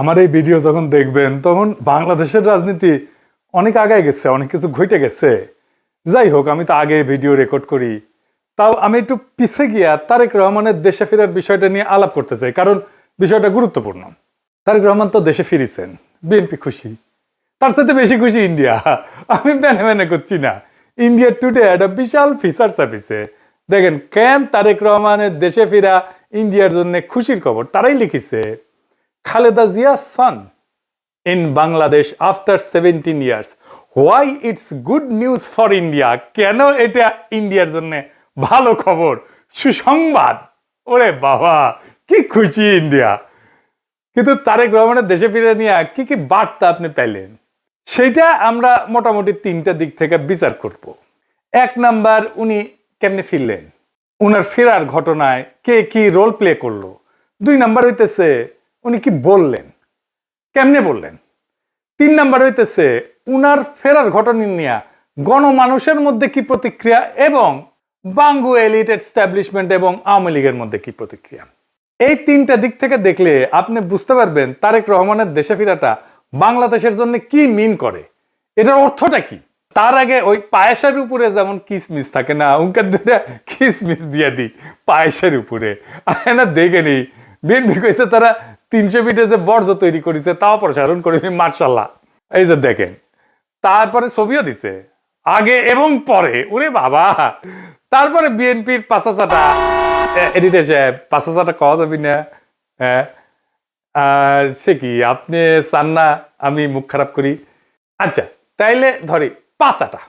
আমার এই ভিডিও যখন দেখবেন তখন বাংলাদেশের রাজনীতি অনেক আগায় গেছে, অনেক কিছু ঘটে গেছে। যাই হোক, আমি তো আগে ভিডিও রেকর্ড করি, তাও আমি একটু পিছে গিয়া তারেক রহমানের দেশে ফেরার বিষয়টা নিয়ে আলাপ করতে চাই, কারণ বিষয়টা গুরুত্বপূর্ণ। তারেক রহমান তো দেশে ফিরেছেন, বিএনপি খুশি, তার সাথে বেশি খুশি ইন্ডিয়া। আমি মেনে মেনে করছি না। ইন্ডিয়া টুডে একটা বিশাল ফিচার ছাপিছে, দেখেন কেন তারেক রহমানের দেশে ফিরা ইন্ডিয়ার জন্য খুশির খবর। তারাই লিখেছে, Khaleda জিয়া's son in Bangladesh after 17 years. Why it's good news for India? কেন এটা ইন্ডিয়ার জন্য ভালো খবর, সুসংবাদ। ওরে বাবা, কি খুশি ইন্ডিয়া। কিন্তু তারেক রহমানের দেশে ফিরে নিয়ে কি কি বার্তা আপনি পেলেন, সেটা আমরা মোটামুটি তিনটা দিক থেকে বিচার করব। এক নাম্বার, উনি কেমনে ফিরলেন, উনার ফেরার ঘটনায় কে কি রোল প্লে করলো। দুই নাম্বার হইতেছে উনি কি বললেন, কেমনে বললেন। তিন নাম্বার হইতেছে উনার ফেরার ঘটনা নিয়ে গণমানুষের মধ্যে কি প্রতিক্রিয়া, এবং বাঙ্গু এলিট এস্টাবলিশমেন্ট এবং আওয়ামী লীগের মধ্যে কি প্রতিক্রিয়া। এই তিনটা দিক থেকে দেখলে আপনি বুঝতে পারবেন তারেক রহমানের দেশে ফেরাটা বাংলাদেশের জন্য কি মিন করে, এটার অর্থটা কি। তার আগে ওই পায়েসের উপরে যেমন কিসমিস থাকে না, উনকার দুটা কিসমিস দিয়ে দিই পায়েসের উপরে। না দেখেনি বিএনপি কইছে তারা 300 ফিটে যে বর্জ্য তৈরি করেছে তাও প্রসারণ করে, মার্শাল্লাহ। এই যে দেখেন, তারপরে ছবিও দিছে আগে এবং পরে, ওরে বাবা। তারপরে বিএনপির পাঁচাচাটা এডিটর সাহেব, পাঁচাচাটা কওয়া যাবি না, হ্যাঁ সে কি আপনি চান না আমি মুখ খারাপ করি? আচ্ছা তাইলে ধরি পাঁচাটা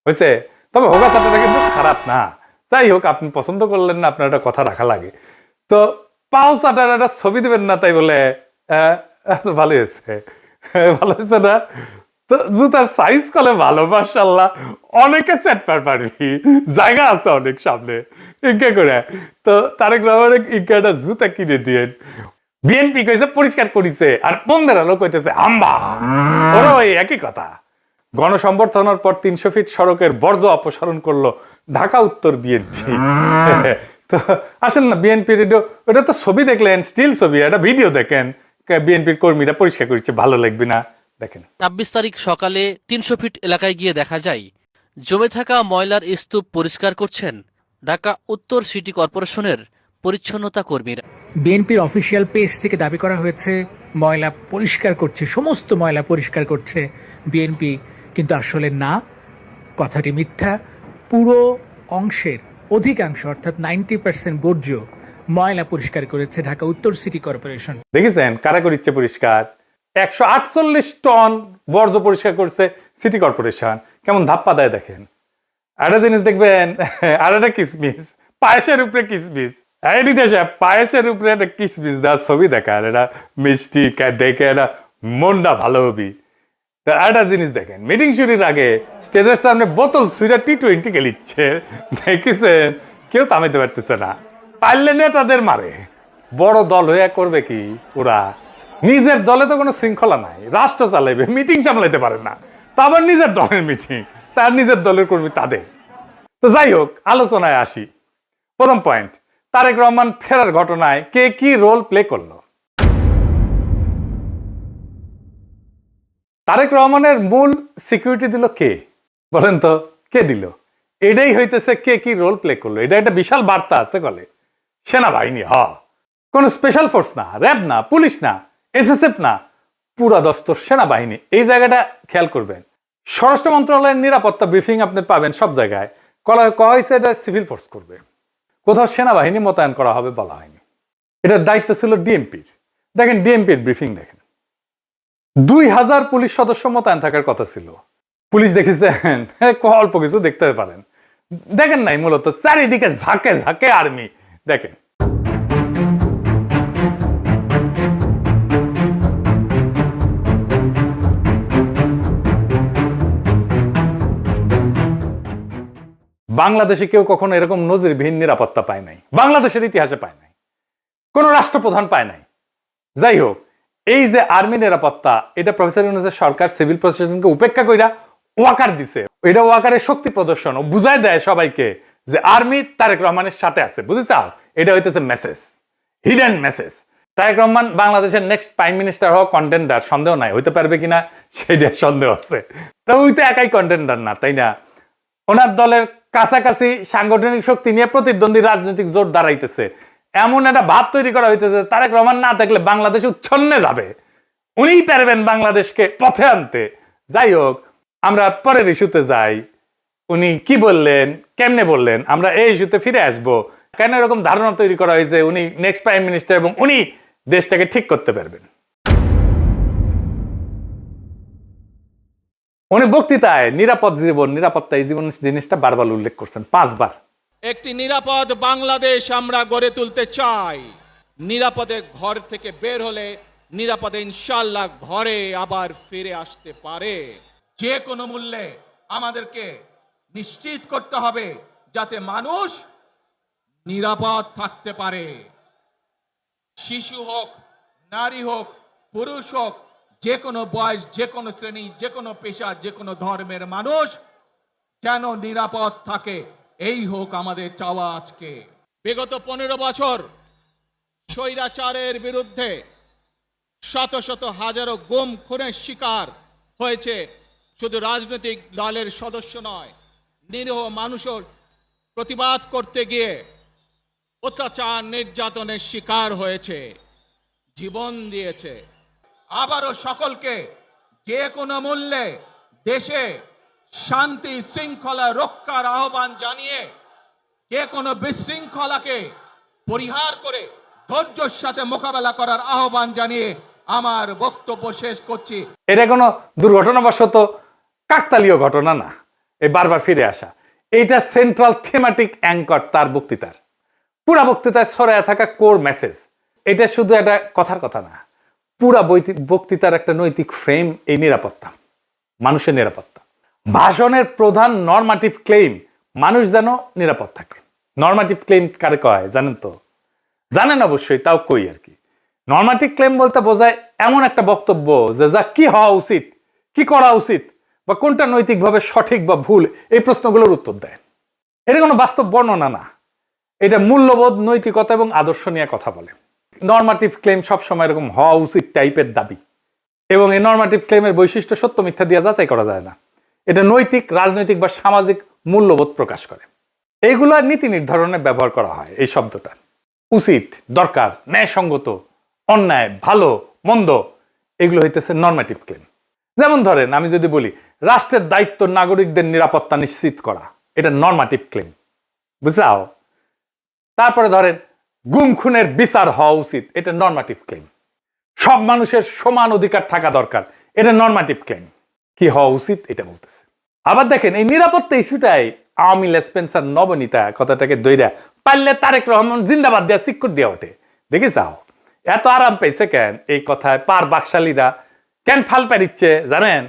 হয়েছে, তবে হোগা চাটাটা কিন্তু খারাপ না। যাই হোক, আপনি পছন্দ করলেন না, আপনার একটা কথা রাখা লাগে। তো পাও চাটার একটা ছবি দেবেন না, তাই বলে ভালো হয়েছে, ভালো হয়েছে না? তো জুতার সাইজ কলে ভালো, মাশাআল্লাহ, অনেকে সেট পারবি, জায়গা আছে অনেক সামনে, ইনকে করে। তো তারেক রহমানের ইনকে একটা জুতা কিনে দিয়ে বিএনপি কইছে পরিষ্কার করিছে, আর 15 লোক কইতেছে আম্বা। ওরা ওই একই কথা। গণসংবর্ধনার পর 300 ফিট সড়কের বর্জ্য অপসারণ করলো ঢাকা উত্তর বিএনপি। তো আসেন না বিএনপির, ওটা তো ছবি দেখলেন, স্টিল ছবি, একটা ভিডিও দেখেন, বিএনপির কর্মীরা পরিষ্কার করছে, ভালো লাগবে না? দেখেন ২৬ তারিখ সকালে ৩০০ ফিট এলাকায় গিয়ে দেখা যায় জমে থাকা ময়লার স্তূপ পরিষ্কার করছেন ঢাকা উত্তর সিটি কর্পোরেশনের পরিচ্ছন্নতা কর্মীরা। বিএনপির অফিসিয়াল পেজ থেকে দাবি করা হয়েছে ময়লা পরিষ্কার করছে, সমস্ত ময়লা পরিষ্কার করছে বিএনপি, কিন্তু আসলে না, কথাটি মিথ্যা। পুরো অংশের অধিকাংশ অর্থাৎ 90% বর্জ্য ময়লা পরিষ্কার করেছে ঢাকা উত্তর সিটি কর্পোরেশন। দেখেছেন কারা করিচ্ছে পরিষ্কার? 148 টন বর্জ্য পরিষ্কার করছে সিটি কর্পোরেশন। কেমন ধাপ্পা দেয় দেখেন। একটা জিনিস দেখবেন, আর একটা কিসমিস, পায়েসের উপরে কিসমিস, পায়েসের উপরে একটা কিসমিস দেওয়ার ছবি দেখার, এটা মিষ্টি দেখে এটা মনটা ভালো হবি। একটা জিনিস দেখেন, মিটিং শুরুর আগে স্টেজের সামনে বোতল ছুঁড়া T20 খেলিচ্ছে, দেখেছেন? কেউ থামাইতে পারতেছে না, পারলে নেতাদের মারে। বড় দল হয়ে করবে কি ওরা? নিজের দলে তো কোনো শৃঙ্খলা নাই, রাষ্ট্র চালাইবে, মিটিং সামলাইতে পারে না, তা আবার নিজের দলের মিটিং, তার নিজের দলের কর্মী তাদের। তো যাই হোক, আলোচনায় আসি। প্রথম পয়েন্ট, তারেক রহমান ফেরার ঘটনায় কে কি রোল প্লে করলো। তারেক রহমানের মূল সিকিউরিটি দিল কে, বলেন তো? কে দিল? এটাই হইতেছে কে কি রোল প্লে করলো। এটা একটা বিশাল বার্তা আছে বলে। সেনাবাহিনী, কোন স্পেশাল ফোর্স না, র্যাব না, পুলিশ না, এসএসএফ না, পুরা দস্তর সেনাবাহিনী। এই জায়গাটা খেয়াল করবেন। স্বরাষ্ট্র মন্ত্রণালয়ের নিরাপত্তা ব্রিফিং আপনি পাবেন সব জায়গায়, কয়া হয়েছে এটা সিভিল ফোর্স করবে, কোথাও সেনাবাহিনী মোতায়েন করা হবে বলা হয়নি। এটার দায়িত্ব ছিল ডিএমপির। দেখেন ডিএমপির ব্রিফিং দেখেন, 2000 পুলিশ সদস্য মোতায়েন থাকার কথা ছিল। পুলিশ দেখেছেন অল্প কিছু দেখতে পারেন, দেখেন নাই, মূলত চারিদিকে ঝাঁকে ঝাঁকে আর্মি। দেখেন বাংলাদেশে কেউ কখনো এরকম নজিরবিহীন নিরাপত্তা পায় নাই, বাংলাদেশের ইতিহাসে পায় নাই, কোন রাষ্ট্রপ্রধান পায় নাই। যাই হোক, এই যে আর্মি নিরাপত্তা, এটা প্রফেসর ইউনূসের সরকার সিভিল প্রশাসনকে উপেক্ষা কইরা ওয়াকার দিছে। এটা ওয়াকারের শক্তি প্রদর্শন, ও বুঝাই দেয় সবাইকে যে আর্মি তারেক রহমানের সাথে আছে, বুঝেছ? এটা হইতেছে message, hidden message. Tarique Rahman বাংলাদেশের নেক্সট প্রাইম মিনিস্টার হওয়া কন্টেন্ডার, সন্দেহ নাই, হইতে পারবে কিনা সেইটা সন্দেহ আছে। তো ওই তো একাই কন্টেন্ডার না, তাই না? ওনার দলের কাছাকাছি সাংগঠনিক শক্তি নিয়ে প্রতিদ্বন্দ্বী রাজনৈতিক জোট দাঁড়াইতেছে, এমন একটা ভাব তৈরি করা হইতেছে তারেক রহমান না থাকলে বাংলাদেশ উচ্ছন্নে যাবে, উনিই পারবেন বাংলাদেশকে পথে আনতে। যাই হোক, আমরা পরের ইস্যুতে যাই। উনি কি বললেন, কেমনে বললেন, আমরা এই ইস্যুতে ফিরে আসব। কেন এরকম ধারণা তৈরি করা হয়েছে উনি নেক্সট প্রাইম মিনিস্টার এবং উনি দেশটাকে ঠিক করতে পারবেন? উনি বক্তৃতায় নিরাপদ জীবন, নিরাপত্তা, এই জীবন জিনিসটা বারবার উল্লেখ করছেন, 5 বার। একটি নিরাপদ বাংলাদেশ আমরা গড়ে তুলতে চাই। নিরাপদে ঘর থেকে বের হলে নিরাপদে ইনশাআল্লাহ ঘরে আবার ফিরে আসতে পারে। যে কোনো মূল্যে আমাদেরকে নিশ্চিত করতে হবে যাতে মানুষ নিরাপদ থাকতে পারে। শিশু হোক, নারী হোক, পুরুষ হোক, যে কোনো বয়স, যে কোনো শ্রেণী, যে কোনো পেশা, যে কোনো ধর্মের মানুষ যেন নিরাপদ থাকে, এই হোক আমাদের চাওয়া। আজকে বিগত 15 বছর স্বৈরাচারের বিরুদ্ধে শত শত হাজারো গুম খুনের শিকার হয়েছে শুধু রাজনৈতিক দলের সদস্য নয়, নিরীহ মানুষের প্রতিবাদ করতে গিয়ে অত্যাচার নির্যাতনের শিকার হয়েছে, জীবন দিয়েছে। আবারও সকলকে যে কোনো মূল্যে দেশে শান্তি শৃঙ্খলা রক্ষার আহ্বান জানিয়ে যে কোনো বিশৃঙ্খলাকে পরিহার করে ধৈর্যের সাথে মোকাবেলা করার আহ্বান জানিয়ে আমার বক্তব্য শেষ করছি। এটা কোনো দুর্ঘটনাবশত কাকতালীয় ঘটনা না, এই বারবার ফিরে আসা, এইটা সেন্ট্রাল থিমেটিক অ্যাঙ্কর তার বক্তৃতার। পুরা বক্তৃতায় ছড়ায় থাকা কোর মেসেজ। এটা শুধু একটা কথার কথা না, পুরা বক্তৃতার একটা নৈতিক ফ্রেম এই নিরাপত্তা, মানুষের নিরাপত্তা। ভাষণের প্রধান নরমাটিভ ক্লেম মানুষ যেন নিরাপদ থাকে। নরমাটিভ ক্লেম কারে কয় জানেন তো? জানেন অবশ্যই, তাও কই আর কি। নরমাটিভ ক্লেম বলতে বোঝায় এমন একটা বক্তব্য যে যা কি হওয়া উচিত, কি করা উচিত, বা কোনটা নৈতিকভাবে সঠিক বা ভুল, এই প্রশ্নগুলোর উত্তর দেয়। এটা কোনো বাস্তব বর্ণনা না, এটা মূল্যবোধ, নৈতিকতা এবং আদর্শ নিয়ে কথা বলে। নরমাটিভ ক্লেম সবসময় এরকম হওয়া উচিত টাইপের দাবি, এবং এই নরমাটিভ ক্লেমের বৈশিষ্ট্য সত্য মিথ্যা দিয়ে যাচাই করা যায় না। এটা নৈতিক, রাজনৈতিক বা সামাজিক মূল্যবোধ প্রকাশ করে। এইগুলো নীতি নির্ধারণে ব্যবহার করা হয়। এই শব্দটা উচিত, দরকার, ন্যায়সঙ্গত, অন্যায়, ভালো, মন্দ, এগুলো হইতেছে নরমাটিভ ক্লেম। যেমন ধরেন, আমি যদি বলি রাষ্ট্রের দায়িত্ব নাগরিকদের নিরাপত্তা নিশ্চিত করা, এটা নরমাটিভ ক্লেম, বুঝাও। তারপরে ধরেন গুম খুনের বিচার হওয়া উচিত, এটা নরমাটিভ ক্লেম। সব মানুষের সমান অধিকার থাকা দরকার, এটা নরমাটিভ ক্লেম। কি হওয়া উচিত এটা বলতেছে। আবার দেখেন, এই নিরাপত্তা ইস্যুটাই আওয়ামী লেসপেন্সার নবনীতা কথাটাকে দইরা পারলে তারেক রহমান জিন্দাবাদ দেওয়া সিক্কুর দেওয়া ওঠে। দেখে যাও এত আরাম পেয়েছে কেন এই কথায়, পার বাকশালীরা কেন ফাল পারিচ্ছে জানেন?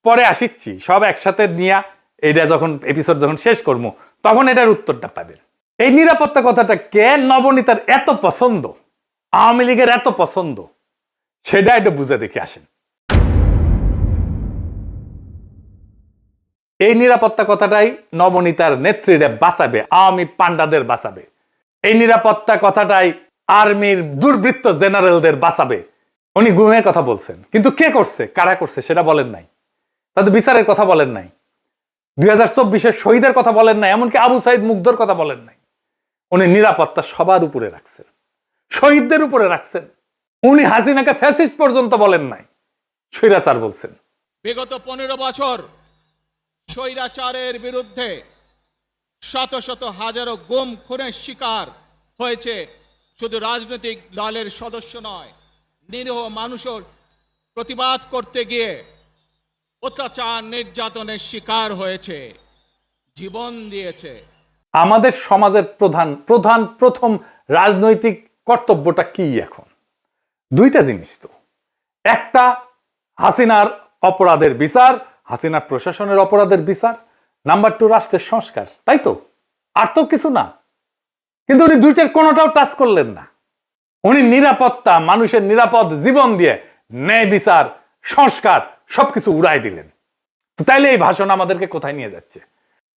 পরে আসিচ্ছি, সব একসাথে নিয়ে এইটা যখন এপিসোড যখন শেষ করবো তখন এটার উত্তরটা পাবেন। এই নিরাপত্তা কথাটা কেন নবনীতার এত পছন্দ, আওয়ামী লীগের এত পছন্দ, সেটা একটু বুঝে দেখে আসেন। এই নিরাপত্তা কথাটাই নবনীতার নেত্রীরা বাঁচাবে, আওয়ামী পান্ডাদের বাঁচাবে। এই নিরাপত্তা কথাটাই আর্মির দুর্বৃত্ত জেনারেলদের বাঁচাবে। উনি গুমের কথা বলছেন, কিন্তু কে করছে, কারা করছে সেটা বলেন নাই। তাদের বিচারের কথা বলেন নাই, 2024-এর শহীদের কথা বলেন নাই, এমনকি আবু সাইদ মুগ্ধর কথা বলেন নাই। উনি নিরাপত্তা সবার উপরে রাখছেন, শহীদদের উপরে রাখছেন। উনি হাসিনাকে ফ্যাসিস্ট পর্যন্ত বলেন নাই, স্বৈরাচার বলছেন। বিগত 15 বছর স্বৈরাচারের বিরুদ্ধে শত শত হাজারো গুম খুনের শিকার হয়েছে শুধু রাজনৈতিক দলের সদস্য নয়, নিরীহ মানুষের প্রতিবাদ করতে গিয়ে অত্যাচার নির্যাতনের শিকার হয়েছে, জীবন দিয়েছে। আমাদের সমাজের প্রথম রাজনৈতিক কর্তব্যটা কি এখন? দুইটা জিনিস তো, একটা হাসিনার অপরাধের বিচার, হাসিনার প্রশাসনের অপরাধের বিচার, নাম্বার 2 রাষ্ট্রের সংস্কার, তাই তো? আর তো কিছু না। কিন্তু উনি দুইটার কোনোটাও টাচ করলেন না। উনি নিরাপত্তা, মানুষের নিরাপদ জীবন দিয়ে ন্যায় বিচার, সংস্কার সবকিছু উড়াই দিলেন। তো তাইলে এই ভাষণ আমাদেরকে কোথায় নিয়ে যাচ্ছে?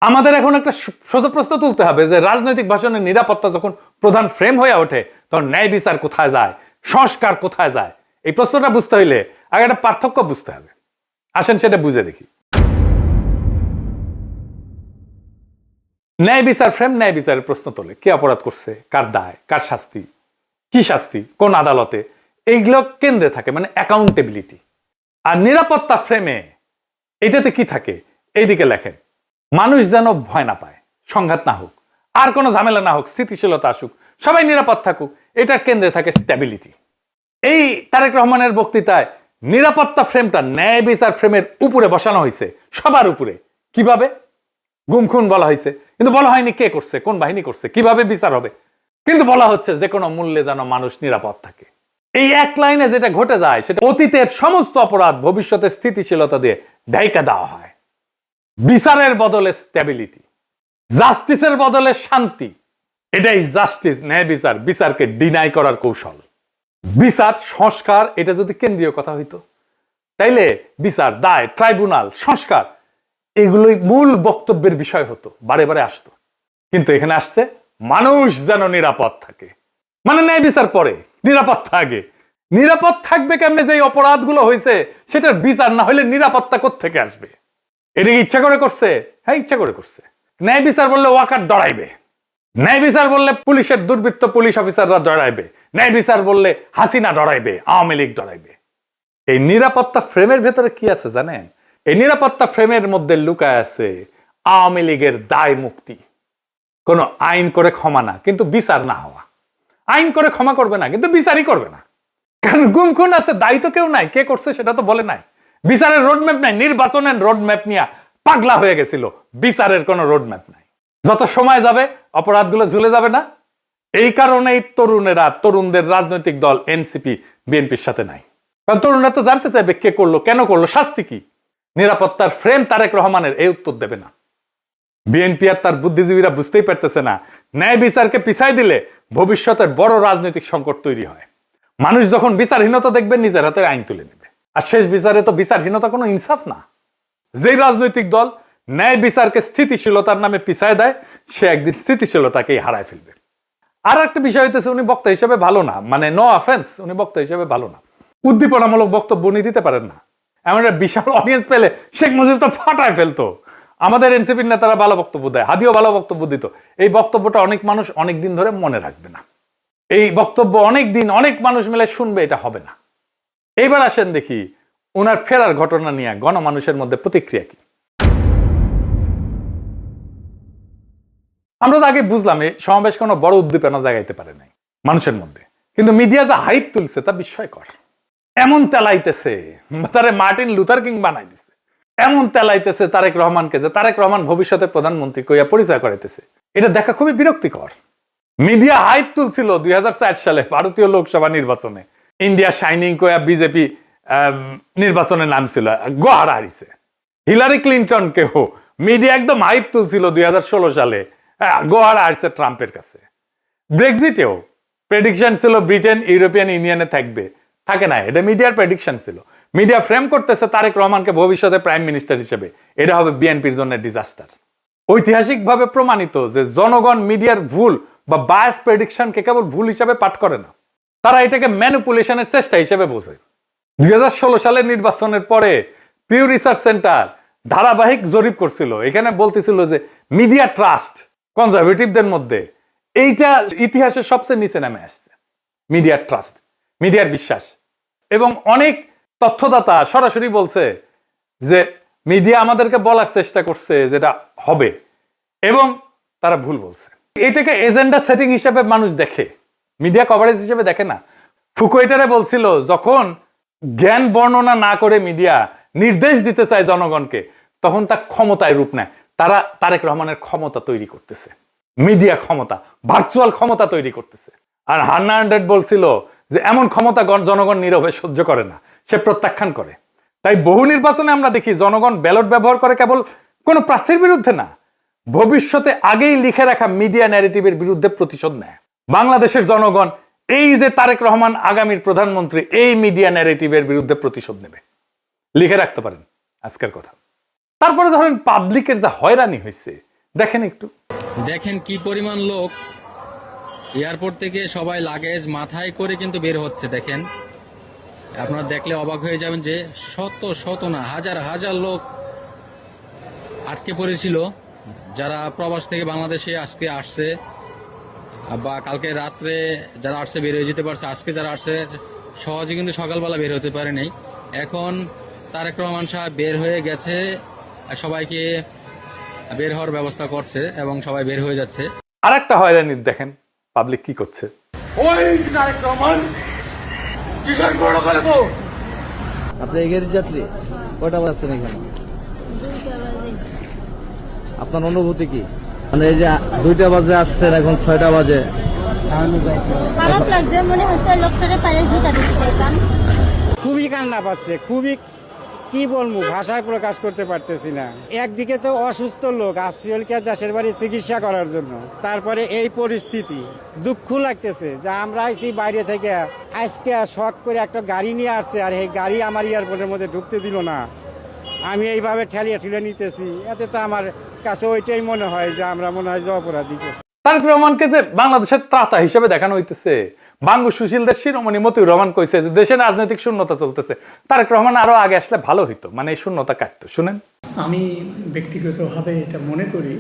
আমাদের এখন একটা সোজা প্রশ্ন তুলতে হবে যে রাজনৈতিক ভাষণের নিরাপত্তা যখন প্রধান ফ্রেম হয়ে ওঠে তখন ন্যায় বিচার কোথায় যায়, সংস্কার কোথায় যায়? এই প্রশ্নটা বুঝতে হইলে আগে একটা পার্থক্য বুঝতে হবে। আসেন সেটা বুঝে দেখি। ন্যায় বিচার ফ্রেম ন্যায় বিচারের প্রশ্ন তোলে, কে অপরাধ করছে, কার দায়, কার শাস্তি, কি শাস্তি, কোন আদালতে, এইগুলো কেন্দ্রে থাকে, মানে অ্যাকাউন্টেবিলিটি। আর নিরাপত্তা ফ্রেমে এটাতে কি থাকে? এইদিকে লেখেন, মানুষ যেন ভয় না পায়, সংঘাত না হোক, আর কোনো ঝামেলা না হোক, স্থিতিশীলতা আসুক, সবাই নিরাপদ থাকুক, এটার কেন্দ্রে থাকে স্ট্যাবিলিটি। এই তারেক রহমানের বক্তৃতায় নিরাপত্তা ফ্রেমটা ন্যায় বিচার ফ্রেমের উপরে বসানো হয়েছে, সবার উপরে। কিভাবে? গুম খুন বলা হয়েছে, কিন্তু বলা হয়নি কে করছে, কোন বাহিনী করছে, কিভাবে বিচার হবে, কিন্তু বলা হচ্ছে যে কোনো মূল্যে যেন মানুষ নিরাপদ থাকে। এই এক লাইনে যেটা ঘটে যায় সেটা অতীতের সমস্ত অপরাধ ভবিষ্যতে স্থিতিশীলতা দিয়ে ঢাইকা দেওয়া হয়। বিচারের বদলে স্ট্যাবিলিটি, জাস্টিসের বদলে শান্তি, এটাই জাস্টিস, ন্যায় বিচার, বিচারকে ডিনাই করার কৌশল। বিচার সংস্কার এটা যদি কেন্দ্রীয় কথা হইতো, তাইলে বিচার, দায়, ট্রাইব্যুনাল, সংস্কার এগুলোই মূল বক্তব্যের বিষয় হতো, বারে বারে আসতো। কিন্তু এখানে আসছে মানুষ যেন নিরাপদ থাকে, মানে ন্যায় বিচার পরে, নিরাপত্তা আগে। নিরাপদ থাকবে কেমনে? যে অপরাধগুলো হয়েছে সেটার বিচার না হলে নিরাপত্তা কোত্থেকে আসবে? এটা ইচ্ছা করে করছে? হ্যাঁ, ইচ্ছা করে করছে। ন্যায় বিচার বললে ওয়াকার ডরাইবে, ন্যায় বিচার বললে পুলিশের দুর্বৃত্ত পুলিশ অফিসাররা ডরাইবে, ন্যায় বিচার বললে হাসিনা ডরাইবে, আওয়ামী লীগ ডরাইবে। এই নিরাপত্তা ফ্রেমের ভেতরে কি আছে জানেন? এই নিরাপত্তা ফ্রেমের মধ্যে লুকায় আছে আওয়ামী লীগের দায় মুক্তি। কোন আইন করে ক্ষমা না, কিন্তু বিচার না হওয়া। আইন করে ক্ষমা করবে না, কিন্তু বিচারই করবে না। কারণ গুম খুন আছে, দায়ী তো কেউ নাই, কে করছে সেটা তো বলে নাই। বিচারের রোডম্যাপ নাই, নির্বাচনের রোডম্যাপ নিয়ে পাগলা হয়ে গেছিল, বিচারের কোনো রোডম্যাপ নাই। যত সময় যাবে অপরাধগুলো ঝুলে যাবে না? এই কারণেই তরুণেরা, তরুণদের রাজনৈতিক দল এনসিপি বিএনপির সাথে নাই। কারণ তরুণরা তো জানতে চাইবে কে করলো, কেন করলো, শাস্তি কি। নিরাপত্তার ফ্রেম তারেক রহমানের এই উত্তর দেবে না। বিএনপি আর তার বুদ্ধিজীবীরা বুঝতেই পারতেছে না, ন্যায় বিচারকে পিছাই দিলে ভবিষ্যতের বড় রাজনৈতিক সংকট তৈরি হয়। মানুষ যখন বিচারহীনতা দেখবে নিজের হাতে আইন তুলে নেবে। আর শেষ বিচারে তো বিচারহীনতা কোনো ইনসাফ না। যে রাজনৈতিক দল ন্যায় বিচারকে স্থিতিশীলতার নামে পিছায় দেয়, সে একদিন স্থিতিশীলতাকেই হারায় ফেলবে। আর একটা বিষয় হইতেছে, উনি বক্তা হিসেবে ভালো না, মানে নো অফেন্স, উনি বক্তা হিসেবে ভালো না। উদ্দীপনামূলক বক্তব্য উনি দিতে পারেন না। এমন একটা বিশাল অডিয়েন্স পেলে শেখ মুজিব তো ফাটায় ফেলতো। আমাদের এনসিপির নেতারা ভালো বক্তব্য দেয়, হাদিও ভালো বক্তব্য দিত। এই বক্তব্যটা অনেক মানুষ অনেক দিন ধরে মনে রাখবে না। এই বক্তব্য অনেক দিন অনেক মানুষ মিলে শুনবে, এটা হবে না। এইবার আসেন দেখি ওনার ফেরার ঘটনা নিয়ে গণমানুষের মধ্যে প্রতিক্রিয়া কি। আমরা তো আগে বুঝলাম এই সমাবেশ কোনো বড় উদ্দীপনা জাগাইতে পারে নাই মানুষের মধ্যে, কিন্তু মিডিয়া যা হাইপ তুলছে তা বিস্ময়কর। এমন তেলাইতেছে, তারে মার্টিন লুথার কিং বানাই দিছে। এমন তেলাইতেছে তারেক রহমানকে যে তারেক রহমান ভবিষ্যতের প্রধানমন্ত্রী কইয়া পরিচয় করাইতেছে। এটা দেখা খুবই বিরক্তিকর। মিডিয়া হাইপ তুলছিল 2004 সালে ভারতীয় লোকসভা নির্বাচনে, ইন্ডিয়া শাইনিং কইয়া বিজেপি নির্বাচনে নামছিল, গোহারা হারিছে। হিলারি ক্লিন্টনকেও মিডিয়া একদম হাইপ তুলছিল 2016 সালে, গোহারা হারছে ট্রাম্পের কাছে। ব্রেক্সিটেও প্রেডিকশন ছিল ব্রিটেন ইউরোপিয়ান ইউনিয়নে থাকবে, থাকে না। এটা মিডিয়ার প্রেডিকশন ছিল। মিডিয়া ফ্রেম করতেছে তারেক রহমানকে ভবিষ্যতে প্রাইম মিনিস্টার হিসেবে, এটা হবে বিএনপির জন্য ডিজাস্টার। ঐতিহাসিকভাবে প্রমাণিত যে জনগণ মিডিয়ার ভুল বা বায়াস প্রেডিকশনকে কেবল ভুল হিসাবে পাঠ করে না, তারা এটাকে ম্যানিপুলেশনের চেষ্টা হিসেবে বোঝে। 2016 সালের নির্বাচনের পরে পিউ রিসার্চ সেন্টার ধারাবাহিক জরিপ করছিল, এখানে বলতেছিল যে মিডিয়া ট্রাস্ট কনজারভেটিভদের মধ্যে এইটা ইতিহাসের সবচেয়ে নিচে নামে আসছে। মিডিয়ার ট্রাস্ট, মিডিয়ার বিশ্বাস। এবং অনেক তথ্যদাতা সরাসরি বলছে যে মিডিয়া আমাদেরকে বলার চেষ্টা করছে যেটা হবে, এবং তারা ভুল বলছে। এটাকে এজেন্ডা সেটিং হিসেবে মানুষ দেখে, মিডিয়া কভারেজ হিসেবে দেখে না। ফুকুয়েটারে বলছিল যখন জ্ঞান বর্ণনা না করে মিডিয়া নির্দেশ দিতে চায় জনগণকে, তখন তা ক্ষমতায় রূপ নেয়। তারা তারেক রহমানের ক্ষমতা তৈরি করতেছে, মিডিয়া ক্ষমতা, ভার্চুয়াল ক্ষমতা তৈরি করতেছে। আর হান্না আন্ড্রেড বলছিল যে এমন ক্ষমতা জনগণ নীরবে সহ্য করে না, সে প্রত্যাখ্যান করে। তাই বহু নির্বাচনে আমরা দেখি জনগণ ব্যালট ব্যবহার করে কেবল কোন প্রার্থীর বিরুদ্ধে না, ভবিষ্যতে আগেই লিখে রাখা মিডিয়া ন্যারেটিভের বিরুদ্ধে প্রতিশোধ নেয়। বাংলাদেশের জনগণ এই যে তারেক রহমান আগামীর প্রধানমন্ত্রী, এই মিডিয়া ন্যারেটিভের বিরুদ্ধে প্রতিশোধ নেবে, লিখে রাখতে পারেন আজকের কথা। তারপরে ধরেন পাবলিকের যা হয়রানি হয়েছে দেখেন একটু। দেখেন কি পরিমাণ লোক এয়ারপোর্ট থেকে সবাই লাগেজ মাথায় করে কিন্তু বের হচ্ছে। দেখেন, আপনারা দেখলে অবাক হয়ে যাবেন যে শত শত না হাজার হাজার লোক আটকে পড়েছিল, যারা প্রবাস থেকে বাংলাদেশে আজকে আসছে বা কালকে রাত্রে যারা আসছে বের হয়ে যেতে পারছে, আজকে যারা আসছে সহজে কিন্তু সকালবেলা বের হতে পারে নাই। এখন তারেক রহমান সাহেব বের হয়ে গেছে, সবাইকে বের হওয়ার ব্যবস্থা করছে এবং সবাই বের হয়ে যাচ্ছে। আর একটা হয়রানি দেখেন পাবলিক কি করছে। আপনি এগের যাত্রী কয়টা বাজছেন এখানে? আপনার অনুভূতি কি? মানে এই যে 2টা বাজে আসছেন, এখন 6টা বাজে। খারাপ লাগছে, মনে হচ্ছে লোকটারে পায়ে জুতা দিতে পারতাম। খুবই কান্না পাচ্ছে, খুবই কি বলবো, ভাষায় প্রকাশ করতে পারতেছি না। একদিকে তো অসুস্থ লোক আসছিলকে দেশের বাড়ি চিকিৎসা করার জন্য, তারপরে এই পরিস্থিতি, দুঃখ লাগতেছে যে আমরা আইছি বাইরে থেকে, আজকে শখ করে একটা গাড়ি নিয়ে আসছে আর এই গাড়ি আমার এয়ারপোর্টের মধ্যে ঢুকতে দিল না। আমি এইভাবে ঠেলিয়ে ঠেলে নিতেছি, এতে তো আমার কাছে ওইটাই মনে হয় যে আমরা মনে হয় যে অপরাধী করছি। তারেক রহমানকে যে বাংলাদেশের ত্রাতা হিসেবে দেখানো হইতেছে, বাঙ্গু সুশীলদের শিরোমণি মতিউর রহমান কইছে যে দেশে রাজনৈতিক শূন্যতা চলতেছে, তারেক রহমান আরো আগে আসলে ভালো হইতো, মানে এই শূন্যতা কাটতো। শুনেন, আমি ব্যক্তিগতভাবে এটা মনে করি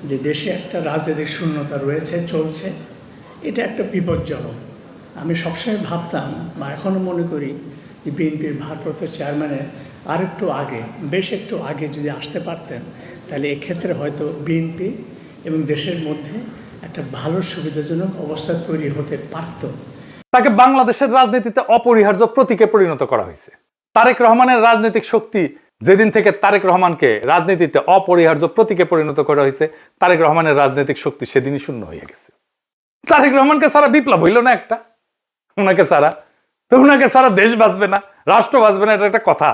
যে দেশে একটা রাজনৈতিক শূন্যতা রয়েছে, চলছে, এটা একটা বিপজ্জনক। আমি সবসময় ভাবতাম বা এখনও মনে করি যে বিএনপির ভারপ্রাপ্ত চেয়ারম্যানের আর একটু আগে, বেশ একটু আগে যদি আসতে পারতেন, তাহলে এক্ষেত্রে হয়তো বিএনপি এবং দেশের মধ্যে একটা ভালো সুবিধাজনক অবস্থা তৈরি হতে পারত। তাকে বাংলাদেশের রাজনীতিতে অপরিহার্য প্রতীকে পরিণত করা হয়েছে। তারেক রহমানের রাজনৈতিক শক্তি যেদিন থেকে তারেক রহমানকে রাজনীতিতে অপরিহার্য প্রতীকে পরিণত করা হয়েছে, তারেক রহমানের রাজনৈতিক শক্তি সেদিনই শূন্য হয়ে গেছে। তারেক রহমানকে ছাড়া বিপ্লব হইল না একটা, ওনাকে ছাড়া তো, ওনাকে ছাড়া দেশ বাঁচবে না, রাষ্ট্র বাঁচবে না, এটা একটা কথা।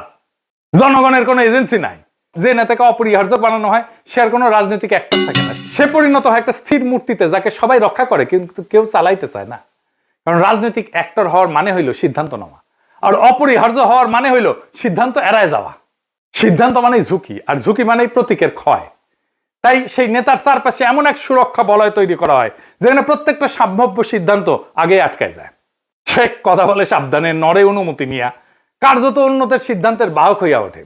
জনগণের কোনো এজেন্সি নাই, যে নেতাকে অপরিহার্য বানানো হয় সে আর কোনো রাজনৈতিক অ্যাক্টর থাকে না, সে পরিণত হয় একটা স্থির মূর্তিতে যাকে সবাই রক্ষা করে কিন্তু কেউ চালাইতে চায় না। কারণ রাজনৈতিক অ্যাক্টর হওয়ার মানে হইল সিদ্ধান্ত নেওয়া, আর অপরিহার্য হওয়ার মানে হইল সিদ্ধান্ত এড়ায় যাওয়া। সিদ্ধান্ত মানেই ঝুঁকি, আর ঝুঁকি মানেই প্রতীকের ক্ষয়। তাই সেই নেতার চারপাশে এমন এক সুরক্ষা বলয় তৈরি করা হয় যেখানে প্রত্যেকটা সম্ভাব্য সিদ্ধান্ত আগে আটকায় যায়। সে কথা বলে সাবধানে, নড়ে অনুমতি নিয়া, কার্যত উন্নতের সিদ্ধান্তের বাহক হইয়া ওঠে।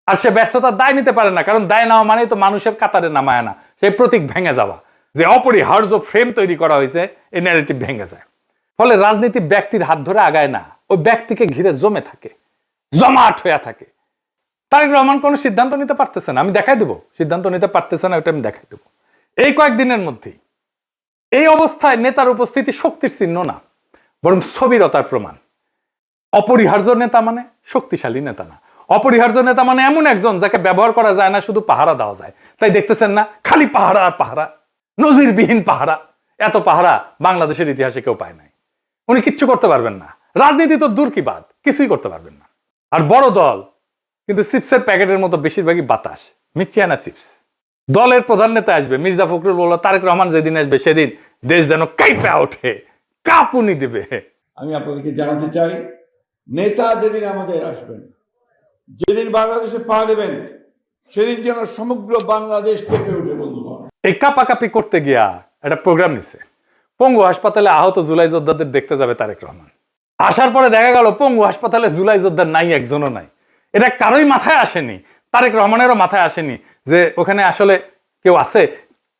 আর সে ব্যর্থতার দায় নিতে পারে না, কারণ দায় নেওয়া মানেই তো মানুষের কাতারে নামায় না, সেই প্রতীক ভেঙে যাওয়া, যে অপরিহার্য ফ্রেম তৈরি করা হয়েছে, এই ন্যারেটিভ ভেঙে যায়। ফলে রাজনীতি ব্যক্তির হাত ধরে আগায় না, ওই ব্যক্তিকে ঘিরে জমে থাকে, জমাট হইয়া থাকে। তারেক রহমান কোনো সিদ্ধান্ত নিতে পারতেছে না, আমি দেখাই দেবো সিদ্ধান্ত নিতে পারতেছে না, ওটা আমি দেখাই দেবো এই কয়েকদিনের মধ্যেই। এই অবস্থায় নেতার উপস্থিতি শক্তির চিহ্ন না, বরং স্থবিরতার প্রমাণ। অপরিহার্য নেতা মানে শক্তিশালী নেতা না, অপরিহার্য নেতা মানে এমন একজন যাকে ব্যবহার করা যায় না, শুধু পাহারা দেওয়া যায়। তাই দেখতেছেন না, খালি পাহারা আর পাহারা, নজিরবিহীন পাহারা। এত পাহারা বাংলাদেশের ইতিহাসে কেউ পায় নাই। উনি কিচ্ছু করতে পারবেন না, রাজনীতি তো দূর কি বাদ, কিছুই করতে পারবেন না। আর বড় দল কিন্তু চিপসের প্যাকেটের মতো বেশিরভাগই বাতাস, মিচিয়ানা চিপস। দলের প্রধান নেতা আসবে, মির্জা ফখরুল বলল তারেক রহমান যেদিন আসবে সেদিন দেশ যেন কাঁপে ওঠে, কাঁপুনি দেবে। আমি আপনাদেরকে জানাতে চাই, নেতা যেদিন আমাদের আসবেন, যেদিন বাংলাদেশে পা দেবেন, সেদিন যেন সমগ্র বাংলাদেশ কেঁপে উঠে। বন্ধুগণ, এই কাপাকাপি করতে গিয়া একটা প্রোগ্রাম নিছে, পঙ্গু হাসপাতালে আহত জুলাই যোদ্ধাদের দেখতে যাবে তারেক রহমান। আসার পরে দেখা গেল পঙ্গু হাসপাতালে জুলাই যোদ্ধা নাই, একজনও নাই। এটা কারোই মাথায় আসেনি, তারেক রহমানেরও মাথায় আসেনি যে ওখানে আসলে কেউ আছে।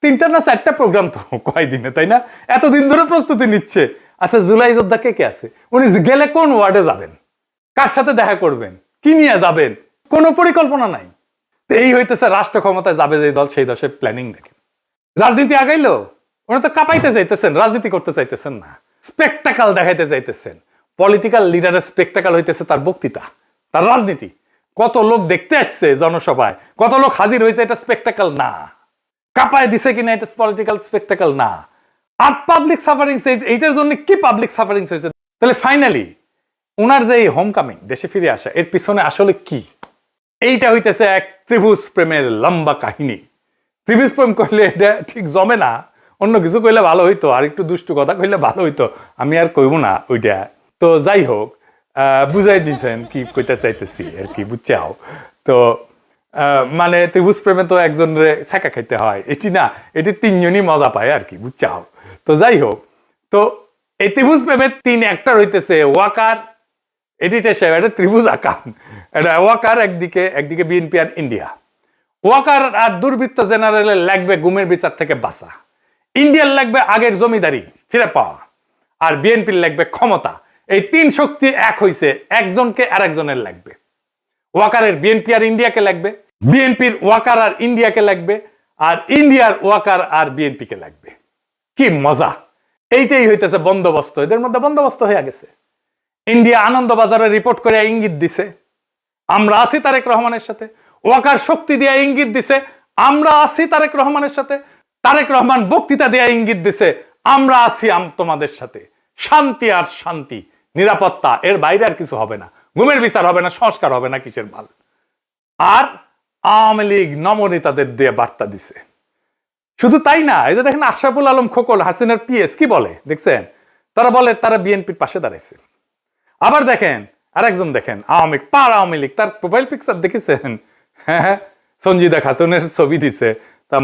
3টা না 4টা প্রোগ্রাম তো কয়দিনে, তাই না? এতদিন ধরে প্রস্তুতি নিচ্ছে। আচ্ছা, জুলাই যোদ্ধা কে কে আছে? উনি গেলে কোন ওয়ার্ডে যাবেন, কার সাথে দেখা করবেন, কি নিয়ে যাবেন, কোনো পরিকল্পনা নাই। এই হইতেছে রাষ্ট্র ক্ষমতায় যাবে যে দল, সেই দশের প্ল্যানিং দেখেন। রাজনীতি আগাইলো, ওনারা তো কাঁপাইতে চাইতেছেন, রাজনীতি করতে চাইতেছেন না, স্পেকটাকাল দেখাইতে চাইতেছেন। পলিটিক্যাল লিডারের স্পেকটাকাল হইতেছে তার বক্তৃতা, তার রাজনীতি। কত লোক দেখতে আসছে জনসভায়, কত লোক হাজির হয়েছে, এটা স্পেকটাকাল না। কাঁপায় দিছে কিনা, এটা পলিটিক্যাল স্পেকটাকাল না। আর পাবলিক সাফারিংস, এইটার জন্য কি পাবলিক সাফারিংস হয়েছে? তাহলে ফাইনালি ওনার যে এই হোম কামিং, দেশে ফিরে আসা, এর পিছনে আসলে কি? এইটা হইতেছে এক ত্রিভুজ প্রেমের লম্বা কাহিনী। ত্রিভুজ প্রেম করলে এটা ঠিক জমে না, অন্য কিছু কইলে ভালো হইতো, আর একটু দুষ্টু কথা কইলে ভালো হইতো, আমি আর কইব না ওইটা। তো যাই হোক, বুঝাই দিয়েছেন কি কইতে চাইতেছি আর কি, বুঝছাও তো। মানে ত্রিভুজ প্রেমে তো একজনের ছেঁকা খাইতে হয়, এটি না, এটি 3জনই মজা পায় আর কি, বুঝছাও। তো যাই হোক, তো এই ত্রিভুজ প্রেমের 3 অ্যাক্টর হইতেছে ওয়াকার, এডিটর সাহেব, এটা ত্রিভুজ আকার, এটা ওয়াকার একদিকে বিএনপি আর ইন্ডিয়া। ওয়াকার আর দুর্বৃত্ত জেনারেলের লাগবে গুমের বিচার থেকে বাঁচা, ইন্ডিয়ার লাগবে আগের জমিদারি ফিরে পাওয়া, আর বিএনপির লাগবে ক্ষমতা। এই 3 শক্তি এক হইছে, একজনকে আর একজনের লাগবে। ওয়াকারের বিএনপি আর ইন্ডিয়াকে লাগবে, বিএনপির ওয়াকার আর ইন্ডিয়াকে লাগবে, আর ইন্ডিয়ার ওয়াকার আর বিএনপিকে লাগবে। কি মজা! এইটাই হইতেছে বন্দোবস্ত, এদের মধ্যে বন্দোবস্ত হয়ে গেছে। ইন্ডিয়া আনন্দবাজারে রিপোর্ট করে ইঙ্গিত দিছে আমরা আছি তারেক রহমানের সাথে, ওয়াকার শক্তি দিয়ে ইঙ্গিত দিছে আমরা আছি তারেক রহমানের সাথে, তারেক রহমান বক্তৃতা দিয়ে ইঙ্গিত দিছে আমরা আছি তোমাদের সাথে। শান্তি আর শান্তি, নিরাপত্তা, এর বাইরে আর কিছু হবে না। গুমের বিচার হবে না, সংস্কার হবে না, কিসের ভাল। আর আওয়ামী লীগ নমনেতাদের দিয়ে বার্তা দিছে। শুধু তাই না, এই যে দেখেন আশরাফুল আলম খোকন, হাসিনার পিএস, কি বলে দেখছেন? তারা বলে তারা বিএনপির পাশে দাঁড়াইছে। আবার দেখেন আরেকজন, দেখেন আওয়ামী লীগ, তার প্রোফাইল পিকচার দেখেছেন? হ্যাঁ, সঞ্জিদা খাতুনের ছবি দিছে, তা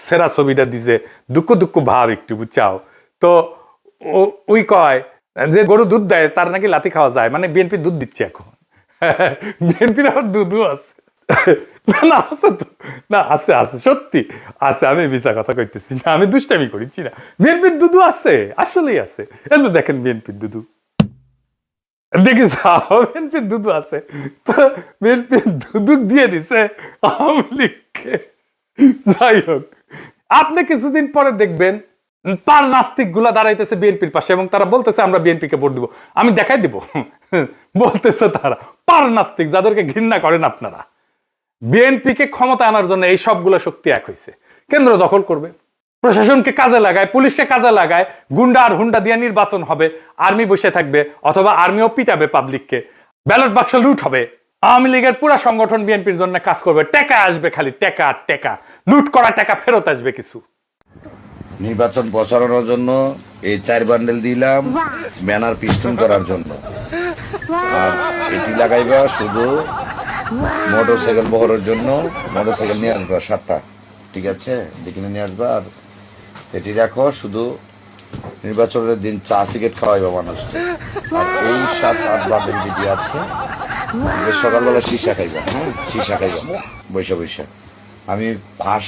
সেরা ছবিটা দিছে, দুঃখ ভাব একটু, বুঝছাও তো। ওই কয় যে গরু দুধ দেয় তার নাকি লাথি খাওয়া যায়, মানে বিএনপি দুধ দিচ্ছে এখন। বিএনপির আবার দুধও আছে। না আছে তো, না আছে আছে, সত্যি আছে, আমি মিছা কথা কইতেছি না, আমি দুষ্টামি করিছি না। বিএনপির দুধু আছে, আসলেই আছে। এই যে দেখেন বিএনপির দুধু, দেখিস বিএনপির দুধু আছে। তো বিএনপির দুধু দিয়ে দিছে আওয়ামী লীগকে। যাই হোক, আপনি কিছুদিন পরে দেখবেন পার নাস্তিক গুলা দাঁড়াইতেছে বিএনপির পাশে এবং তারা বলতেছে আমরা বিএনপিকে ভোট দিব। আমি দেখাই দিব, বলতেছে তারা পার নাস্তিক, যাদেরকে ঘৃণা করেন আপনারা। বিএনপিকে ক্ষমতা আনার জন্য এই সবগুলো শক্তি এক হয়েছে। কেন্দ্র দখল করবে, প্রশাসনকে কাজে লাগায়, পুলিশকে কাজে লাগায়, গুন্ডা আর হুন্ডা দিয়ে নির্বাচন হবে, আর্মি বসে থাকবে, অথবা আর্মিও পিটাবে পাবলিককে, ব্যালট বাক্স লুট হবে। আওয়ামী লীগের পুরো সংগঠন বিএনপির জন্য কাজ করবে, টাকা আসবে, খালি টাকা আর টাকা, লুট করা টাকা ফেরত আসবে কিছু। নির্বাচন প্রচারণার জন্য এই 4 বান্ডেল দিলাম ব্যানার পিস্টন করার জন্য, আর এটি লাগাইবা শুধু মোটরসাইকেল বহরের জন্য। মোটরসাইকেল নিয়ে আসবা 7টা, ঠিক আছে, দেখে নিয়ে আসবা। আর এটি রাখো শুধু নির্বাচনের দিন চা সিগারেট খাওয়াইবা মানুষকে। আর এই 7-8 বান্ডেল যেটি আছে, সকালবেলা সীসা খাইবা, হ্যাঁ সীসা খাইবা বৈশা। আমি পাস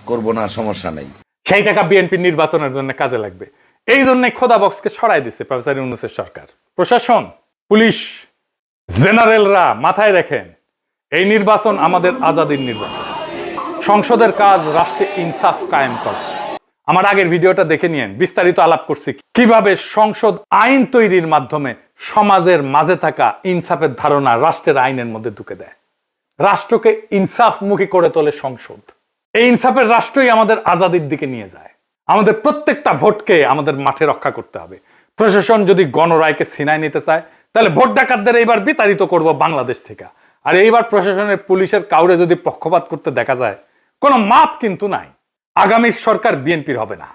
করবো না, সমস্যা নেই। সেই টাকা বিএনপি নির্বাচনের জন্য কাজে লাগবে। এই জন্য খোদা বক্সকে সরাই দিছে প্রফেসর ইউনূসের সরকার। প্রশাসন, পুলিশ, জেনারেলরা মাথায় রাখেন, এই নির্বাচন আমাদের আজাদির নির্বাচন। সংসদের কাজ রাষ্ট্রে ইনসাফ কায়েম করা। আমার আগের ভিডিওটা দেখে নিয়েন, বিস্তারিত আলাপ করছি কিভাবে সংসদ আইন তৈরির মাধ্যমে সমাজের মাঝে থাকা ইনসাফের ধারণা রাষ্ট্রের আইনের মধ্যে ঢুকে দেয়। রাষ্ট্রকে ইনসাফমুখী করে তোলে সংসদ। এই ইনসাফের রাষ্ট্রই আমাদের আজাদির দিকে নিয়ে যায়। আমাদের প্রত্যেকটা ভোটকে আমাদের মাঠে রক্ষা করতে হবে। প্রশাসন যদি গণরায়কে ছিনায় নিতে চায়, তাহলে ভোট ডাকাতদের এইবার বিতাড়িত করব বাংলাদেশ থেকে। আর এইবার প্রশাসনের, পুলিশের কাউরে যদি পক্ষপাত করতে দেখা যায়, কোনো মাপ কিন্তু নাই। আগামী সরকার বিএনপির হবে না,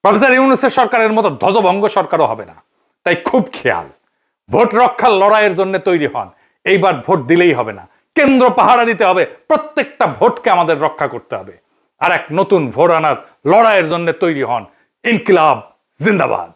প্রফেসর ইউনূসের সরকারের মতো ধ্বজভঙ্গ সরকারও হবে না। তাই খুব খেয়াল, ভোট রক্ষার লড়াইয়ের জন্য তৈরি হন। এইবার ভোট দিলেই হবে না, কেন্দ্র পাহারা দিতে হবে, প্রত্যেকটা ভোটকে আমাদের রক্ষা করতে হবে। আর এক নতুন ভোট আনার লড়াইয়ের জন্য তৈরি হন। ইনকিলাব জিন্দাবাদ।